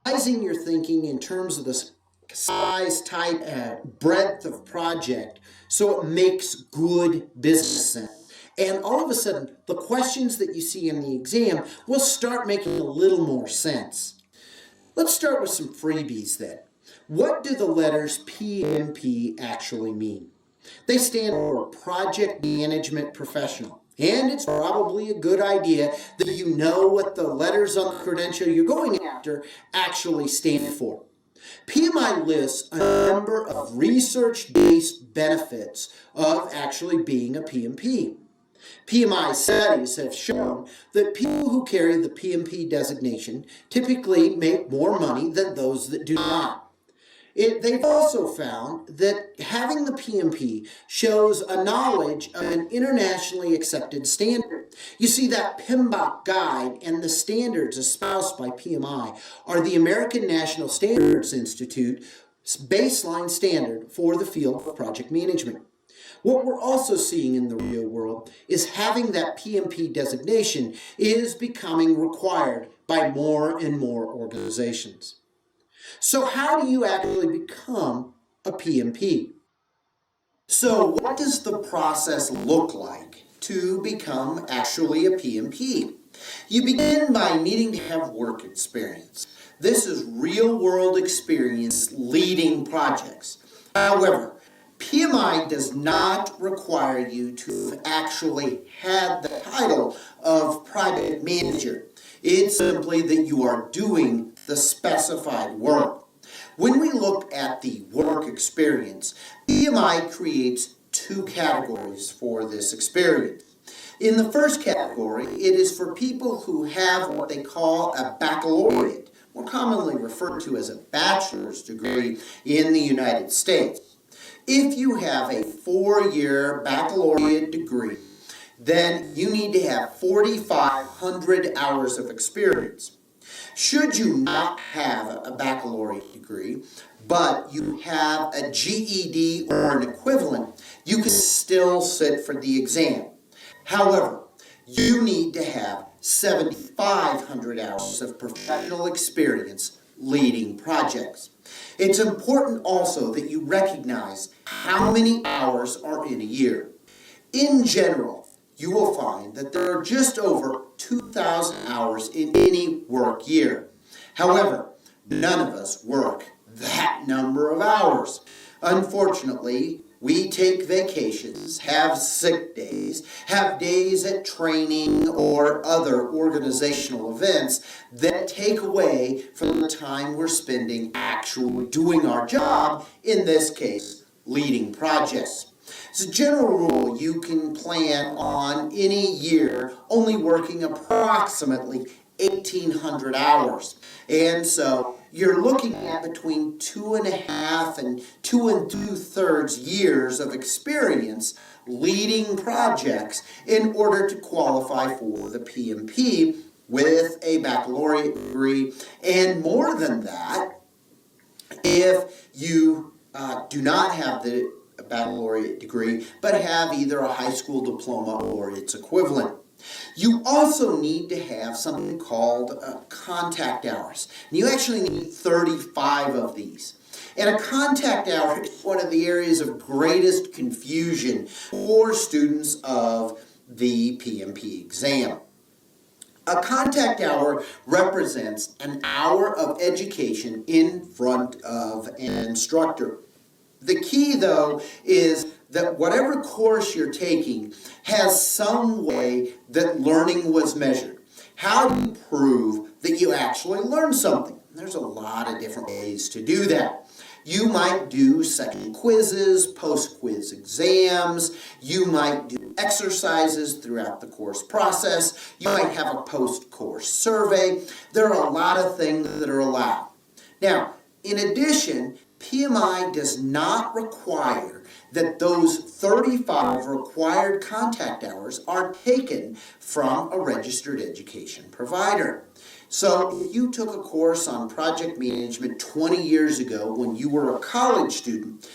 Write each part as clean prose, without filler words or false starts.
sizing your thinking in terms of the size, type, breadth of project so it makes good business sense. And all of a sudden, the questions that you see in the exam will start making a little more sense. Let's start with some freebies then. What do the letters PMP actually mean? They stand for Project Management Professional. And it's probably a good idea that you know what the letters on the credential you're going after actually stand for. PMI lists a number of research-based benefits of actually being a PMP. PMI studies have shown that people who carry the PMP designation typically make more money than those that do not. They've also found that having the PMP shows a knowledge of an internationally accepted standard. You see, that PMBOK guide and the standards espoused by PMI are the American National Standards Institute's baseline standard for the field of project management. What we're also seeing in the real world is having that PMP designation is becoming required by more and more organizations. So how do you actually become a PMP? So what does the process look like to become actually a PMP? You begin by needing to have work experience. This is real-world experience leading projects. However, PMI does not require you to have actually had the title of project manager. It's simply that you are doing the specified work. When we look at the work experience, PMI creates two categories for this experience. In the first category, it is for people who have what they call a baccalaureate, more commonly referred to as a bachelor's degree in the United States. If you have a 4-year baccalaureate degree, then you need to have 4,500 hours of experience. Should you not have a baccalaureate degree, but you have a GED or an equivalent, you can still sit for the exam. However, you need to have 7,500 hours of professional experience leading projects. It's important also that you recognize how many hours are in a year. In general, you will find that there are just over 2,000 hours in any work year. However, none of us work that number of hours. Unfortunately, we take vacations, have sick days, have days at training or other organizational events that take away from the time we're spending actually doing our job, in this case, leading projects. As a general rule, you can plan on any year only working approximately 1,800 hours. And so you're looking at between 2.5 and 2 2/3 years of experience leading projects in order to qualify for the PMP with a baccalaureate degree. And more than that, if you do not have the baccalaureate degree, but have either a high school diploma or its equivalent. You also need to have something called contact hours. And you actually need 35 of these. And a contact hour is one of the areas of greatest confusion for students of the PMP exam. A contact hour represents an hour of education in front of an instructor. The key, though, is that whatever course you're taking has some way that learning was measured. How do you prove that you actually learned something? There's a lot of different ways to do that. You might do second quizzes, post-quiz exams. You might do exercises throughout the course process. You might have a post-course survey. There are a lot of things that are allowed. Now, in addition, PMI does not require that those 35 required contact hours are taken from a registered education provider. So if you took a course on project management 20 years ago when you were a college student,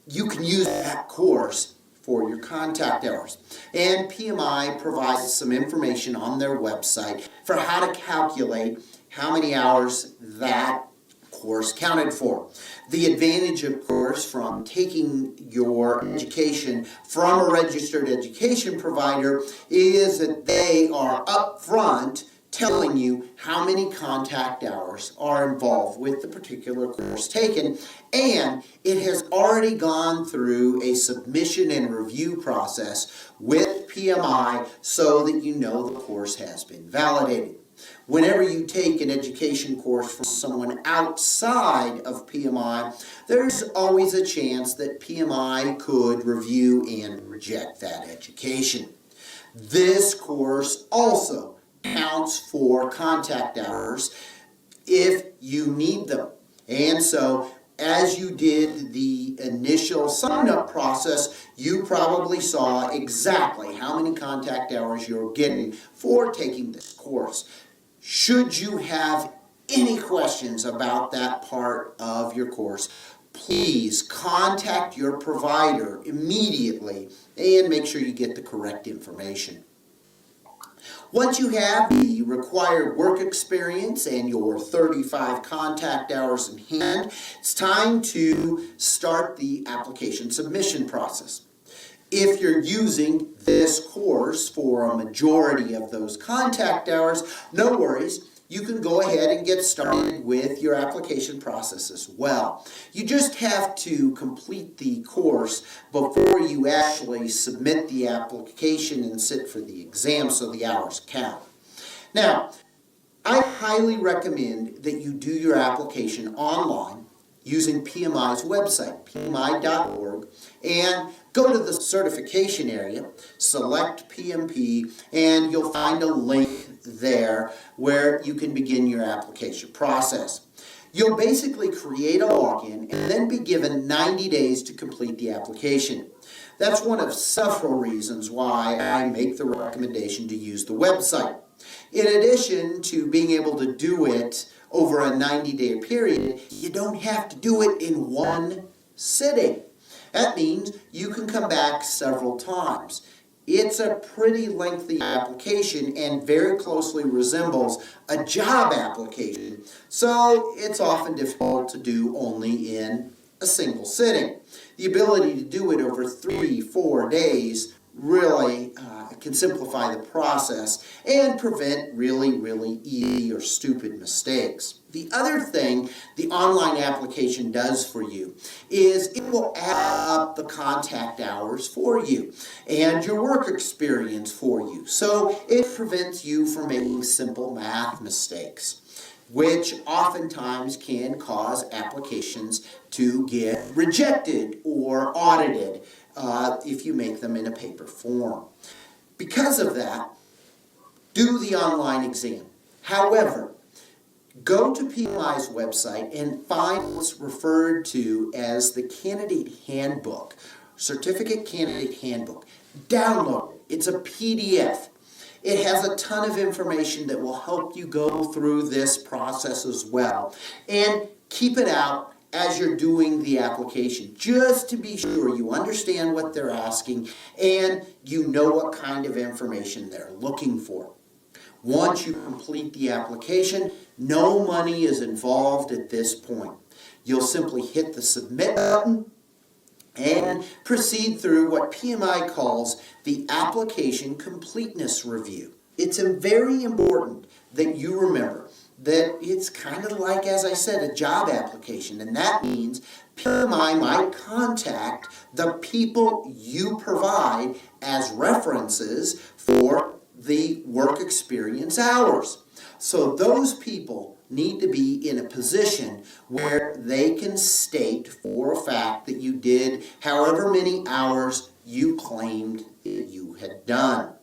you can use that course for your contact hours. And PMI provides some information on their website for how to calculate how many hours that course counted for. The advantage, of course, from taking your education from a registered education provider is that they are upfront telling you how many contact hours are involved with the particular course taken, and it has already gone through a submission and review process with PMI so that you know the course has been validated. Whenever you take an education course from someone outside of PMI, there's always a chance that PMI could review and reject that education. This course also counts for contact hours if you need them. And so as you did the initial sign-up process, you probably saw exactly how many contact hours you're getting for taking this course. Should you have any questions about that part of your course, please contact your provider immediately and make sure you get the correct information. Once you have the required work experience and your 35 contact hours in hand, it's time to start the application submission process. If you're using this course for a majority of those contact hours, no worries. You can go ahead and get started with your application process as well. You just have to complete the course before you actually submit the application and sit for the exam so the hours count. Now, I highly recommend that you do your application online using PMI's website, pmi.org, and go to the certification area, select PMP, and you'll find a link there where you can begin your application process. You'll basically create a login and then be given 90 days to complete the application. That's one of several reasons why I make the recommendation to use the website. In addition to being able to do it over a 90-day period, you don't have to do it in one sitting. That means you can come back several times. It's a pretty lengthy application and very closely resembles a job application, so it's often difficult to do only in a single sitting. The ability to do it over 3-4 days really can simplify the process and prevent really easy or stupid mistakes. The other thing the online application does for you is it will add up the contact hours for you and your work experience for you. So it prevents you from making simple math mistakes, which oftentimes can cause applications to get rejected or audited if you make them in a paper form. Because of that, do the online exam. However, go to PMI's website and find what's referred to as the Candidate Handbook, Certificate Candidate Handbook. Download it. It's a PDF. It has a ton of information that will help you go through this process as well. And keep it out as you're doing the application, just to be sure you understand what they're asking and you know what kind of information they're looking for. Once you complete the application, no money is involved at this point. You'll simply hit the submit button and proceed through what PMI calls the application completeness review. It's very important that you remember that it's kind of like, as I said, a job application, and that means PMI might contact the people you provide as references for the work experience hours. So those people need to be in a position where they can state for a fact that you did however many hours you claimed you had done.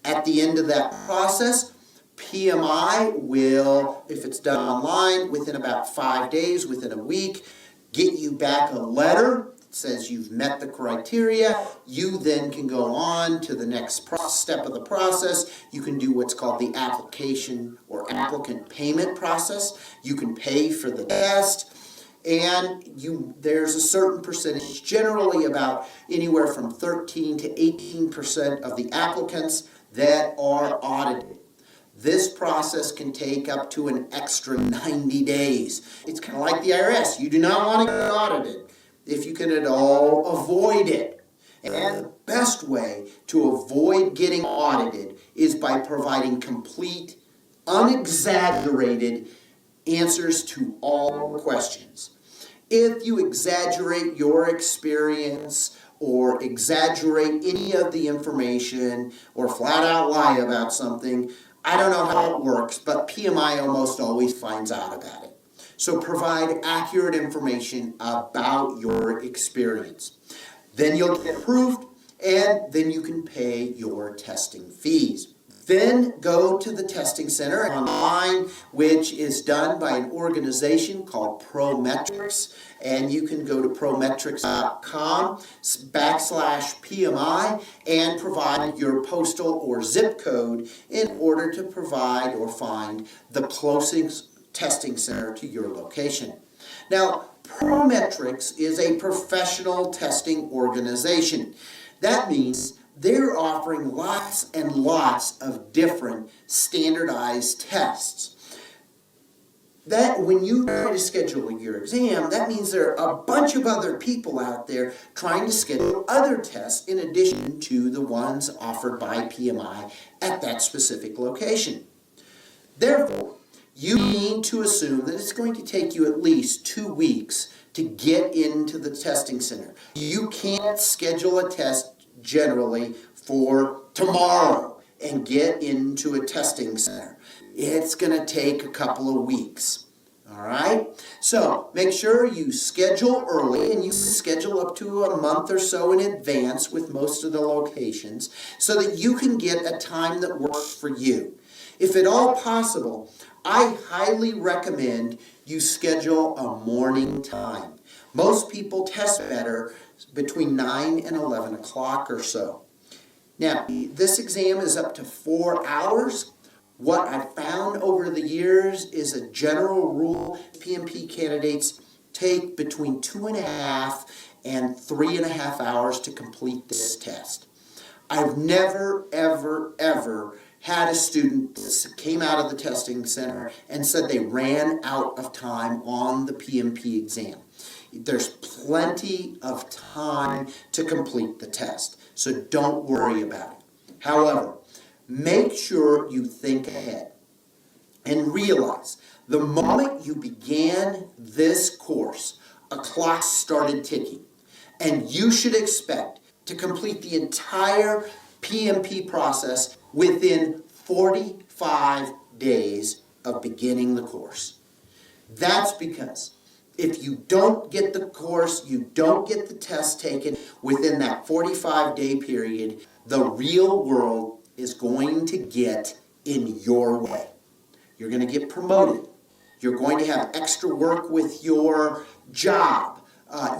At the end of that process, PMI will, if it's done online, within about 5 days, within a week, get you back a letter that says you've met the criteria. You then can go on to the next step of the process. You can do what's called the application or applicant payment process. You can pay for the test, and there's a certain percentage, generally about anywhere from 13 to 18% of the applicants that are audited. this process can take up to an extra 90 days. It's kind of like the IRS. You do not want to get audited if you can at all avoid it. And the best way to avoid getting audited is by providing complete, unexaggerated answers to all questions. If you exaggerate your experience or exaggerate any of the information or flat out lie about something, I don't know how it works, but PMI almost always finds out about it. So provide accurate information about your experience. Then you'll get approved, and then you can pay your testing fees. Then go to the testing center online, which is done by an organization called Prometrics. And you can go to prometrics.com/PMI and provide your postal or zip code in order to provide or find the closest testing center to your location. Now, Prometrics is a professional testing organization. That means they're offering lots and lots of different standardized tests. That when you try to schedule your exam, that means there are a bunch of other people out there trying to schedule other tests in addition to the ones offered by PMI at that specific location. Therefore, you need to assume that it's going to take you at least 2 weeks to get into the testing center. You can't schedule a test generally for tomorrow and get into a testing center. It's going to take a couple of weeks. All right? So make sure you schedule early, and you schedule up to a month or so in advance with most of the locations so that you can get a time that works for you. If at all possible, I highly recommend you schedule a morning time. Most people test better between 9 and 11 o'clock or so. Now, this exam is up to 4 hours. What I've found over the years is a general rule. PMP candidates take between 2.5 and 3.5 hours to complete this test. I've never, ever, ever had a student that came out of the testing center and said they ran out of time on the PMP exam. There's plenty of time to complete the test, so don't worry about it. However, make sure you think ahead and realize the moment you began this course, a clock started ticking, and you should expect to complete the entire PMP process within 45 days of beginning the course. That's because if you don't get the course, you don't get the test taken within that 45-day period, the real world is going to get in your way. You're going to get promoted. You're going to have extra work with your job.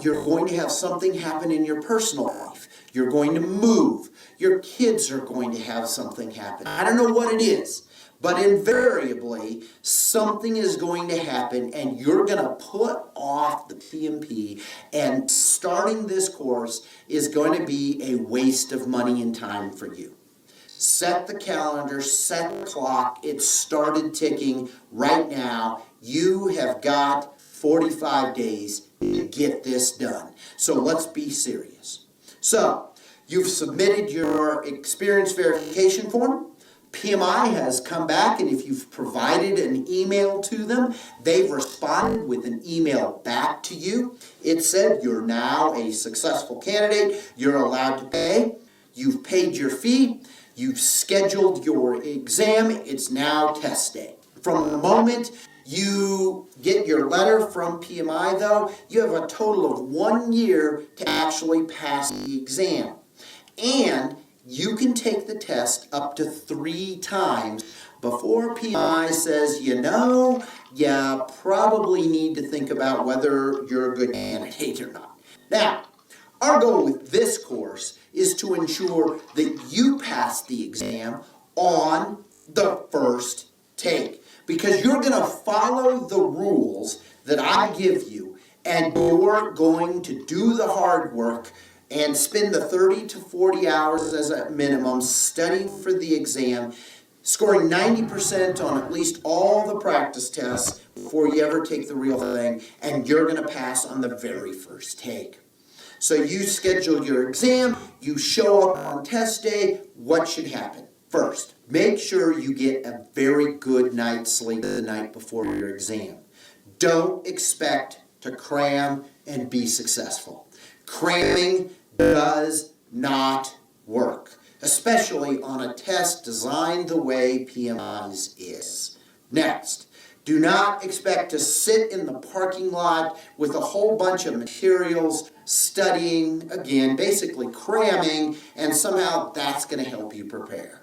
You're going to have something happen in your personal life. You're going to move. Your kids are going to have something happen. I don't know what it is, but invariably something is going to happen, and you're going to put off the PMP, and starting this course is going to be a waste of money and time for you. Set the calendar, set the clock. It started ticking right now. You have got 45 days to get this done. So let's be serious. So, you've submitted your experience verification form. PMI has come back, and if you've provided an email to them, they've responded with an email back to you. It said you're now a successful candidate. You're allowed to pay. You've paid your fee. You've scheduled your exam. It's now test day. From the moment you get your letter from PMI, though, you have a total of 1 year to actually pass the exam. And you can take the test up to 3 times before PMI says, you probably need to think about whether you're a good candidate or not. Now, our goal with this course is to ensure that you pass the exam on the first take, because you're going to follow the rules that I give you, and you're going to do the hard work and spend the 30 to 40 hours as a minimum studying for the exam scoring 90% on at least all the practice tests before you ever take the real thing, and you're going to pass on the very first take. So you schedule your exam, you show up on test day. What should happen? First, make sure you get a very good night's sleep the night before your exam. Don't expect to cram and be successful. Cramming does not work, especially on a test designed the way PMI's is. Next, do not expect to sit in the parking lot with a whole bunch of materials, studying, again, basically cramming, and somehow that's going to help you prepare.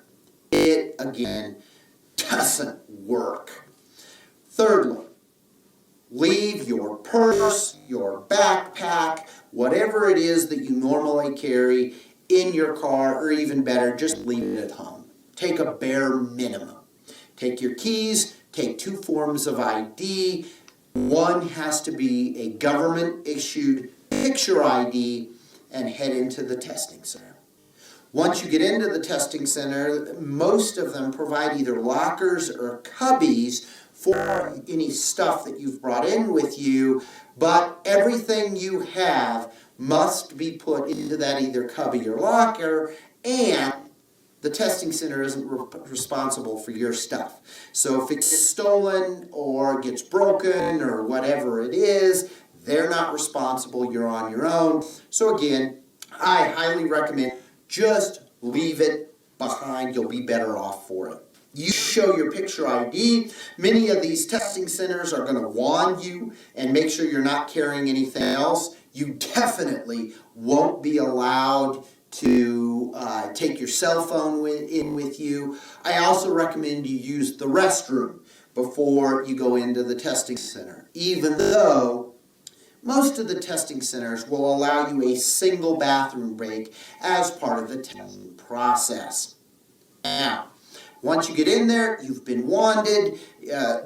It, again, doesn't work. Thirdly, leave your purse, your backpack, whatever it is that you normally carry in your car, or even better, just leave it at home. Take a bare minimum. Take your keys, take 2 forms of ID. One has to be a government-issued picture ID, and head into the testing center. Once you get into the testing center, most of them provide either lockers or cubbies for any stuff that you've brought in with you, but everything you have must be put into that either cubby or locker, and the testing center isn't responsible for your stuff. So if it gets stolen or gets broken or whatever it is, they're not responsible. You're on your own. So again, I highly recommend just leave it behind. You'll be better off for it. You show your picture ID. Many of these testing centers are going to wand you and make sure you're not carrying anything else. You definitely won't be allowed to take your cell phone in with you. I also recommend you use the restroom before you go into the testing center, even though most of the testing centers will allow you a single bathroom break as part of the testing process. Now, once you get in there, you've been wanded.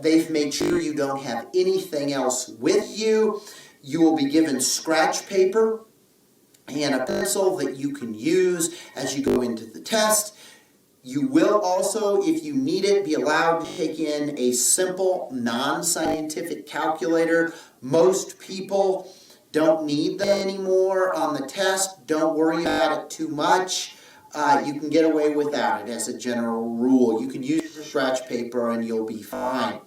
They've made sure you don't have anything else with you. You will be given scratch paper and a pencil that you can use as you go into the test. You will also, if you need it, be allowed to take in a simple, non-scientific calculator. Most people don't need that anymore on the test. Don't worry about it too much. You can get away without it as a general rule. You can use your scratch paper and you'll be fine.